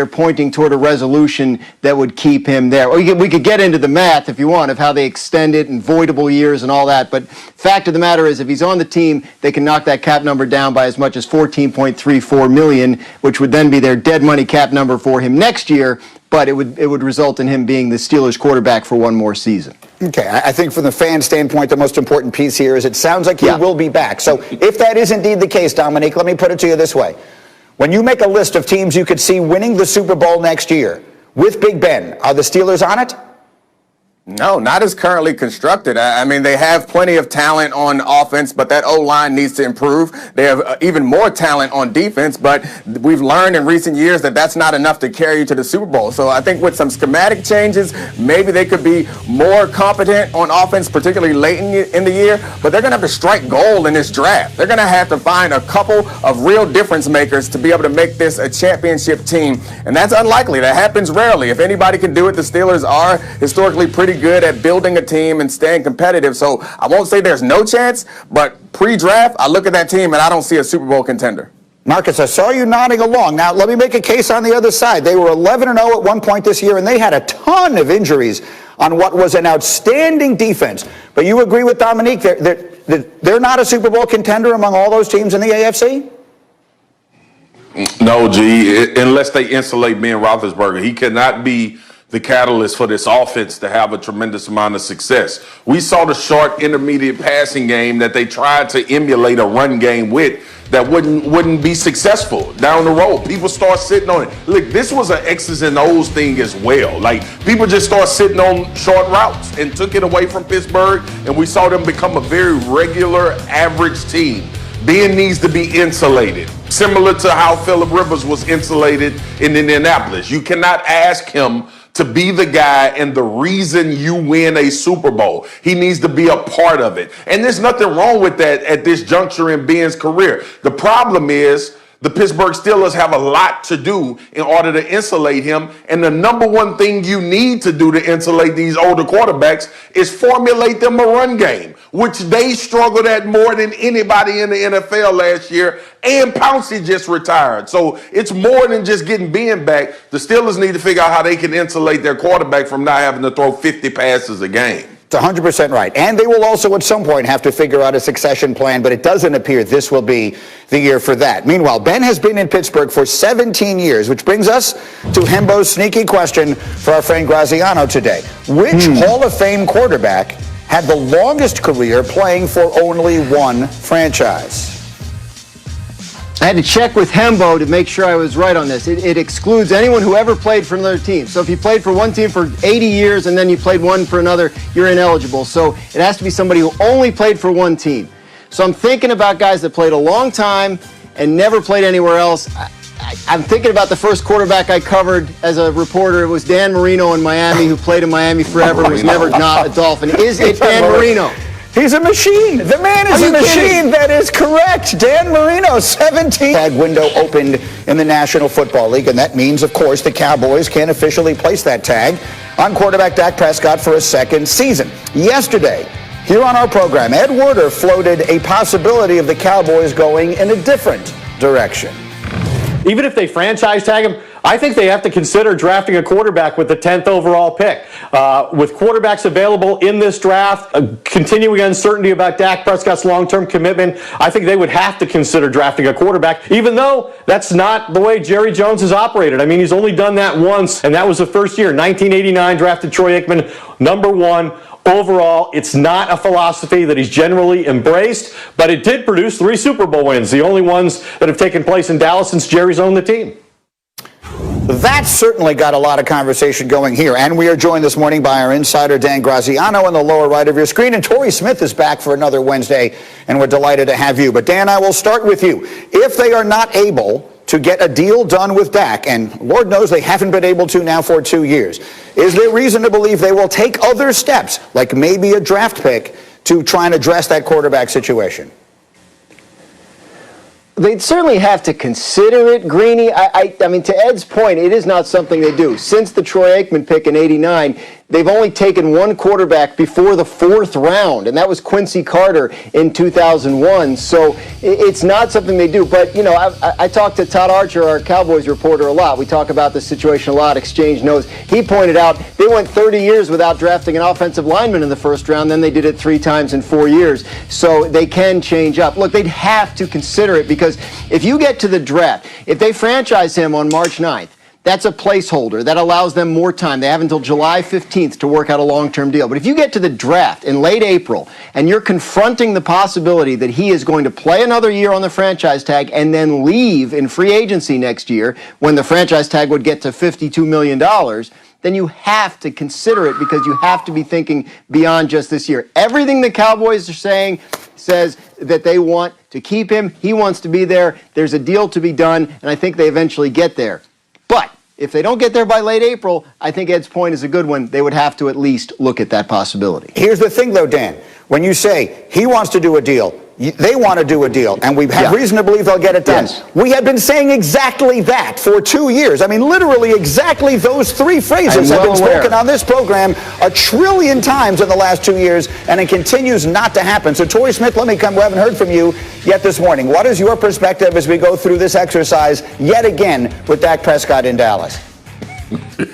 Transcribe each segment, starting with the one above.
They're pointing toward a resolution that would keep him there. Or we could get into the math, if you want, of how they extend it and voidable years and all that. But fact of the matter is, if he's on the team, they can knock that cap number down by as much as $14.34 million, which would then be their dead money cap number for him next year. But it would result in him being the Steelers quarterback for one more season. Okay, I think from the fan standpoint, the most important piece here is it sounds like he will be back. So if that is indeed the case, Dominique, let me put it to you this way. When you make a list of teams you could see winning the Super Bowl next year with Big Ben, are the Steelers on it? No, not as currently constructed. I mean, they have plenty of talent on offense, but that O-line needs to improve. They have even more talent on defense, but we've learned in recent years that that's not enough to carry you to the Super Bowl. So I think with some schematic changes, maybe they could be more competent on offense, particularly late in the year, but they're going to have to strike gold in this draft. They're going to have to find a couple of real difference makers to be able to make this a championship team, and that's unlikely. That happens rarely. If anybody can do it, the Steelers are historically pretty good at building a team and staying competitive. So I won't say there's no chance, but pre-draft, I look at that team and I don't see a Super Bowl contender. Marcus, I saw you nodding along. Now, let me make a case on the other side. They were 11-0 at one point this year, and they had a ton of injuries on what was an outstanding defense. But you agree with Dominique, they're not a Super Bowl contender among all those teams in the AFC? No, G, unless they insulate Ben Roethlisberger. He cannot be the catalyst for this offense to have a tremendous amount of success. We saw the short intermediate passing game that they tried to emulate a run game with that wouldn't be successful down the road. People start sitting on it. Look, this was an X's and O's thing as well. Like, people just start sitting on short routes and took it away from Pittsburgh, and we saw them become a very regular, average team. Ben needs to be insulated, similar to how Phillip Rivers was insulated in Indianapolis. You cannot ask him to be the guy and the reason you win a Super Bowl. He needs to be a part of it. And there's nothing wrong with that at this juncture in Ben's career. The problem is the Pittsburgh Steelers have a lot to do in order to insulate him. And the number one thing you need to do to insulate these older quarterbacks is formulate them a run game, which they struggled at more than anybody in the NFL last year. And Pouncey just retired. So it's more than just getting Ben back. The Steelers need to figure out how they can insulate their quarterback from not having to throw 50 passes a game. It's 100% right. And they will also at some point have to figure out a succession plan, but it doesn't appear this will be the year for that. Meanwhile, Ben has been in Pittsburgh for 17 years, which brings us to Hembo's sneaky question for our friend Graziano today. Which Hall of Fame quarterback had the longest career playing for only one franchise? I had to check with Hembo to make sure I was right on this. It excludes anyone who ever played for another team. So if you played for one team for 80 years and then you played one for another, you're ineligible. So it has to be somebody who only played for one team. So I'm thinking about guys that played a long time and never played anywhere else. I'm thinking about the first quarterback I covered as a reporter. It was Dan Marino in Miami, who played in Miami forever, was never not a Dolphin. Is it Dan Marino? He's a machine. The man is a machine. That is correct. Dan Marino, 17. Tag window opened in the National Football League, and that means, of course, the Cowboys can officially place that tag on quarterback Dak Prescott for a second season. Yesterday, here on our program, Ed Werder floated a possibility of the Cowboys going in a different direction. Even if they franchise tag him, I think they have to consider drafting a quarterback with the 10th overall pick. With quarterbacks available in this draft, continuing uncertainty about Dak Prescott's long-term commitment, I think they would have to consider drafting a quarterback, even though that's not the way Jerry Jones has operated. I mean, he's only done that once, and that was the first year. 1989, drafted Troy Aikman, #1. Overall, it's not a philosophy that he's generally embraced, but it did produce 3 Super Bowl wins, the only ones that have taken place in Dallas since Jerry's owned the team. That certainly got a lot of conversation going here. And we are joined this morning by our insider, Dan Graziano, on the lower right of your screen. And Torrey Smith is back for another Wednesday, and we're delighted to have you. But Dan, I will start with you. If they are not able to get a deal done with Dak, and Lord knows they haven't been able to now for 2 years, is there reason to believe they will take other steps, like maybe a draft pick, to try and address that quarterback situation? They'd certainly have to consider it, Greeny. I mean, to Ed's point, it is not something they do. Since the Troy Aikman pick in '89, they've only taken one quarterback before the 4th round, and that was Quincy Carter in 2001. So it's not something they do. But, you know, I talked to Todd Archer, our Cowboys reporter, a lot. We talk about the situation a lot, exchange notes. He pointed out they went 30 years without drafting an offensive lineman in the 1st round. Then they did it 3 times in 4 years. So they can change up. Look, they'd have to consider it, because if you get to the draft, if they franchise him on March 9th, that's a placeholder. That allows them more time. They have until July 15th to work out a long-term deal. But if you get to the draft in late April and you're confronting the possibility that he is going to play another year on the franchise tag and then leave in free agency next year when the franchise tag would get to $52 million, then you have to consider it, because you have to be thinking beyond just this year. Everything the Cowboys are saying says that they want to keep him. He wants to be there. There's a deal to be done, and I think they eventually get there. But if they don't get there by late April, I think Ed's point is a good one. They would have to at least look at that possibility. Here's the thing, though, Dan. When you say he wants to do a deal, they want to do a deal, and we have reason to believe they'll get it done. Yes. We have been saying exactly that for 2 years. I mean, literally exactly those 3 phrases have been spoken on this program 1 trillion times in the last 2 years, and it continues not to happen. So, Torrey Smith, we haven't heard from you yet this morning. What is your perspective as we go through this exercise yet again with Dak Prescott in Dallas?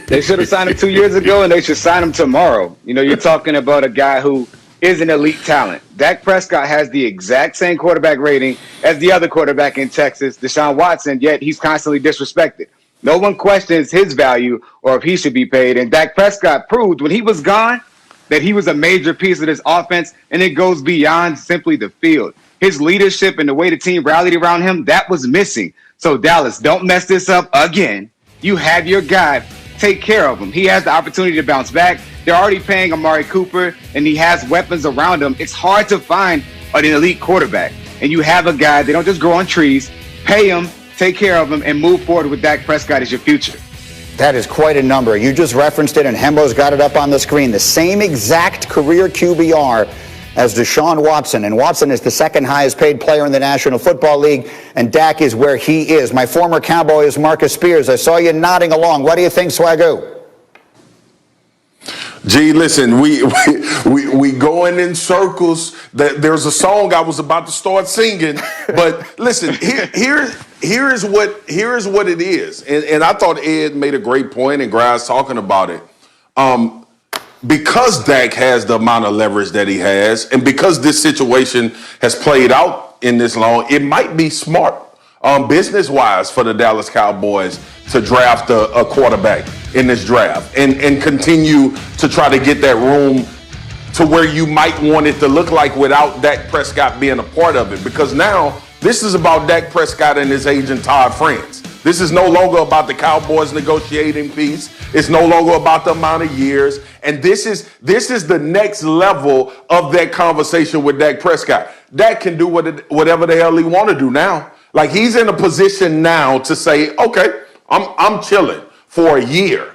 They should have signed him 2 years ago, and they should sign him tomorrow. You know, you're talking about a guy who is an elite talent. Dak Prescott has the exact same quarterback rating as the other quarterback in Texas, Deshaun Watson, yet he's constantly disrespected. No one questions his value or if he should be paid. And Dak Prescott proved when he was gone that he was a major piece of this offense, and it goes beyond simply the field. His leadership and the way the team rallied around him, that was missing. So, Dallas, don't mess this up again. You have your guy. Take care of him. He has the opportunity to bounce back. They're already paying Amari Cooper, and he has weapons around him. It's hard to find an elite quarterback. And you have a guy, they don't just grow on trees. Pay him, take care of him, and move forward with Dak Prescott as your future. That is quite a number. You just referenced it, and Hembo's got it up on the screen. The same exact career QBR as Deshaun Watson. And Watson is the 2nd highest paid player in the National Football League, and Dak is where he is. My former Cowboy is Marcus Spears. I saw you nodding along. What do you think, Swagoo? Gee, listen, we going in circles. There's a song I was about to start singing, but listen, here is what it is. And I thought Ed made a great point, and Grimes talking about it. Because Dak has the amount of leverage that he has, and because this situation has played out in this long, it might be smart, business-wise, for the Dallas Cowboys to draft a quarterback in this draft and continue to try to get that room to where you might want it to look like without Dak Prescott being a part of it. Because now this is about Dak Prescott and his agent Todd France. This is no longer about the Cowboys negotiating piece. It's no longer about the amount of years. And this is the next level of that conversation with Dak Prescott. Dak can do whatever the hell he want to do now. Like, he's in a position now to say, okay, I'm chilling for a year.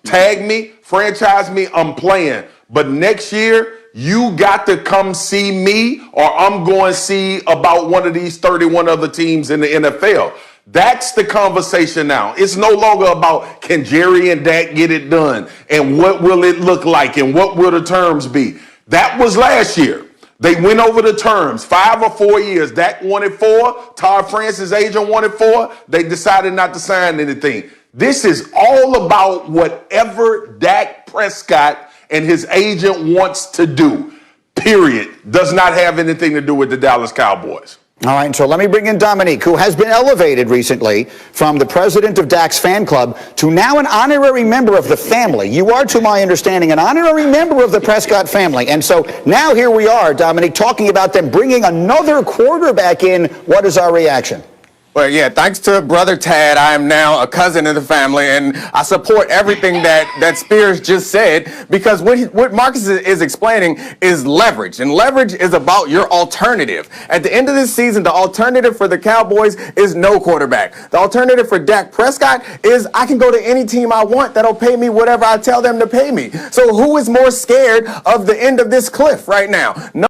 Tag me, franchise me, I'm playing. But next year, you got to come see me, or I'm going to see about one of these 31 other teams in the NFL. That's the conversation now. It's no longer about can Jerry and Dak get it done, and what will it look like, and what will the terms be. That was last year. They went over the terms, 5 or 4 years. Dak wanted 4. Todd France's agent wanted 4. They decided not to sign anything. This is all about whatever Dak Prescott and his agent wants to do, period. Does not have anything to do with the Dallas Cowboys. All right, so let me bring in Dominique, who has been elevated recently from the president of Dak's fan club to now an honorary member of the family. You are, to my understanding, an honorary member of the Prescott family. And so now here we are, Dominique, talking about them bringing another quarterback in. What is our reaction? Well, yeah, thanks to Brother Tad, I am now a cousin of the family, and I support everything that Spears just said, because what Marcus is explaining is leverage, and leverage is about your alternative. At the end of this season, the alternative for the Cowboys is no quarterback. The alternative for Dak Prescott is I can go to any team I want that'll pay me whatever I tell them to pay me. So who is more scared of the end of this cliff right now? No